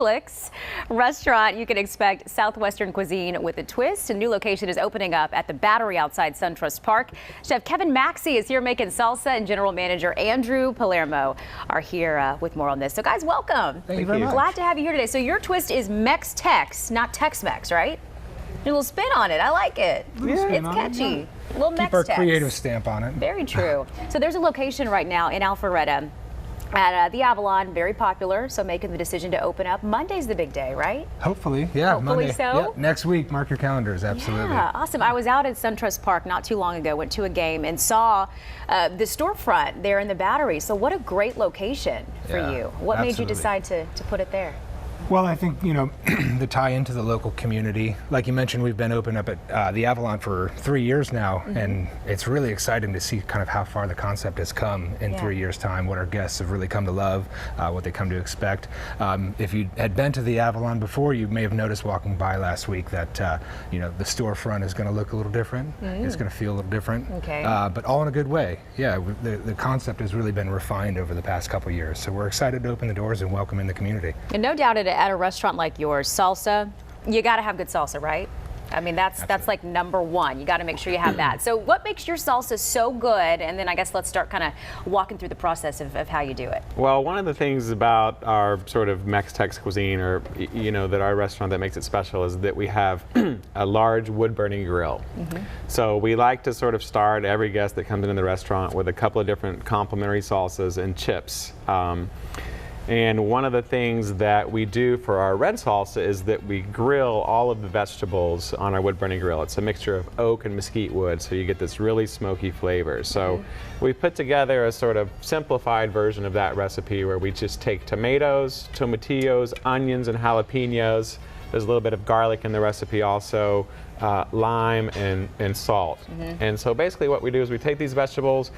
Felix restaurant, you can expect Southwestern cuisine with a twist. A new location is opening up at the Battery outside SunTrust Park. Chef Kevin Maxey is here making salsa, and General Manager Andrew Palermo are here with more on this. So guys, welcome. Thank you very much. Glad to have you here today. So your twist is Mex-Tex, not Tex-Mex, right? A little spin on it. I like it. It's catchy. A little Mex-Tex. Keep our creative stamp on it. Very true. So there's a location right now in Alpharetta at the Avalon, very popular, so making the decision to open up. Monday's the big day, right? Hopefully, yeah. Hopefully Monday. so. Yeah, next week, mark your calendars, absolutely. Yeah, awesome. I was out at SunTrust Park not too long ago, went to a game and saw the storefront there in the Battery. So what a great location for you. What made you decide to put it there? Well, I think, you know, the tie into the local community. Like you mentioned, we've been open up at the Avalon for 3 years now, and it's really exciting to see kind of how far the concept has come in 3 years' time, what our guests have really come to love, what they come to expect. If you had been to the Avalon before, you may have noticed walking by last week that, you know, the storefront is going to look a little different. It's going to feel a little different, but all in a good way. Yeah, the concept has really been refined over the past couple years, so we're excited to open the doors and welcome in the community. And no doubt at a restaurant like yours, salsa, you got to have good salsa, right? I mean, that's like number one. You got to make sure you have that. So what makes your salsa so good? And then I guess let's start kind of walking through the process of how you do it. Well, one of the things about our sort of Mex-Tex cuisine, or, you know, that our restaurant that makes it special is that we have a large wood-burning grill. So we like to sort of start every guest that comes into the restaurant with a couple of different complimentary salsas and chips. And one of the things that we do for our red salsa is that we grill all of the vegetables on our wood-burning grill. It's a mixture of oak and mesquite wood, so you get this really smoky flavor. So we put together a sort of simplified version of that recipe where we just take tomatoes, tomatillos, onions, and jalapenos. There's a little bit of garlic in the recipe also, lime and salt. And so basically what we do is we take these vegetables,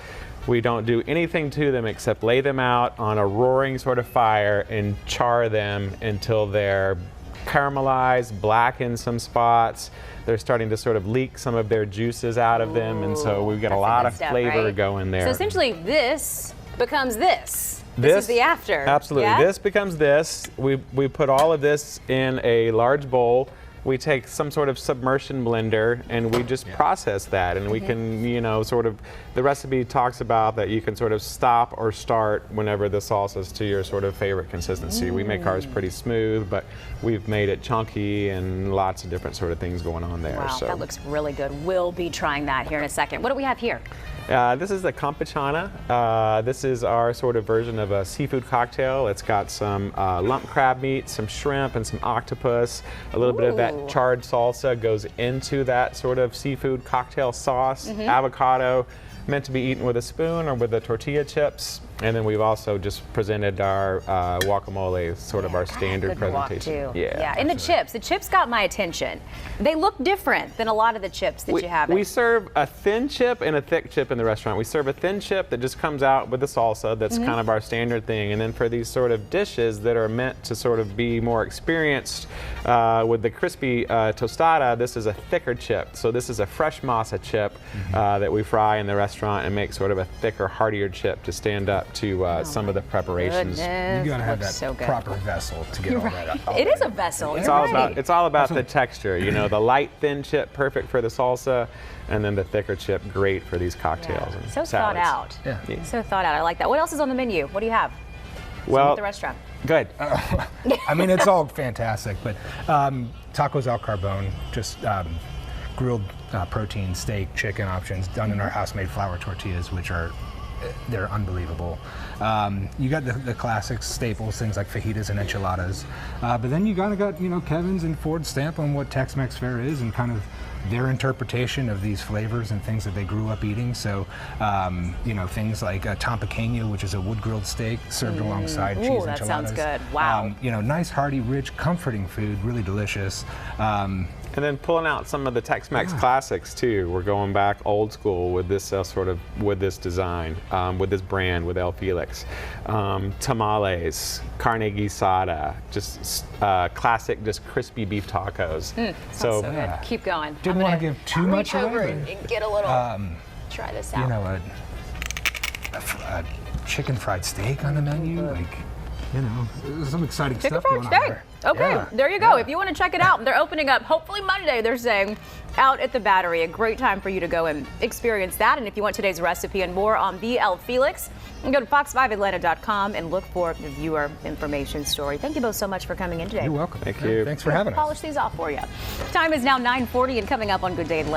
we don't do anything to them except lay them out on a roaring sort of fire and char them until they're caramelized, black in some spots. They're starting to sort of leak some of their juices out of them, and so we get a lot of flavor going there. So essentially this becomes this. This is the after. Absolutely. Yeah? This becomes this. We put all of this in a large bowl. We take some sort of submersion blender and we just process that, and we can, you know, sort of, the recipe talks about that you can sort of stop or start whenever the salsa is to your sort of favorite consistency. We make ours pretty smooth, but we've made it chunky and lots of different sort of things going on there. Wow, so that looks really good. We'll be trying that here in a second. What do we have here? This is the campechana. This is our sort of version of a seafood cocktail. It's got some lump crab meat, some shrimp, and some octopus. A little bit of that charred salsa goes into that sort of seafood cocktail sauce. Avocado, meant to be eaten with a spoon or with the tortilla chips. And then we've also just presented our guacamole, sort of our standard presentation. Yeah, and the chips got my attention. They look different than a lot of the chips that you have. We serve a thin chip and a thick chip in the restaurant. We serve a thin chip that just comes out with the salsa. That's kind of our standard thing. And then for these sort of dishes that are meant to sort of be more experienced with the crispy tostada, this is a thicker chip. So this is a fresh masa chip that we fry in the restaurant and make sort of a thicker, heartier chip to stand up to some of the preparations. You gotta have that proper vessel to get all that. It is a vessel. It's all about the texture. You know, the light thin chip perfect for the salsa, and then the thicker chip great for these cocktails and so salads. Thought out. So thought out. I like that. What else is on the menu? What do you have? Well, at the restaurant. Good. I mean, it's all fantastic, but tacos al carbone, just grilled protein, steak, chicken options done in our house-made flour tortillas, which are they're unbelievable. You got the classics, staples, things like fajitas and enchiladas, but then you got, you know, Kevin's and Ford's stamp on what Tex-Mex fare is and kind of their interpretation of these flavors and things that they grew up eating. So, you know, things like tom pequeño, which is a wood-grilled steak served alongside cheese enchiladas. That sounds good. Wow. You know, nice, hearty, rich, comforting food, really delicious. And then pulling out some of the Tex-Mex classics too. We're going back old school with this with this design, with this brand, with El Felix. Tamales, carne guisada, just classic, just crispy beef tacos. So good. Keep going. Didn't want to give too much over away. And get a little. Try this out. You know, a chicken fried steak on the menu, like there's some exciting Chicken stuff going Fried on Steak. there. Okay, Yeah. there you go. Yeah. If you want to check it out, they're opening up hopefully Monday, they're saying, out at the Battery. A great time for you to go and experience that. And if you want today's recipe and more on BL Felix, you can go to fox5atlanta.com and look for the viewer information story. Thank you both so much for coming in today. You're welcome. Thank you. Thanks for having us. Polish these off for you. Time is now 9:40 and coming up on Good Day Atlanta.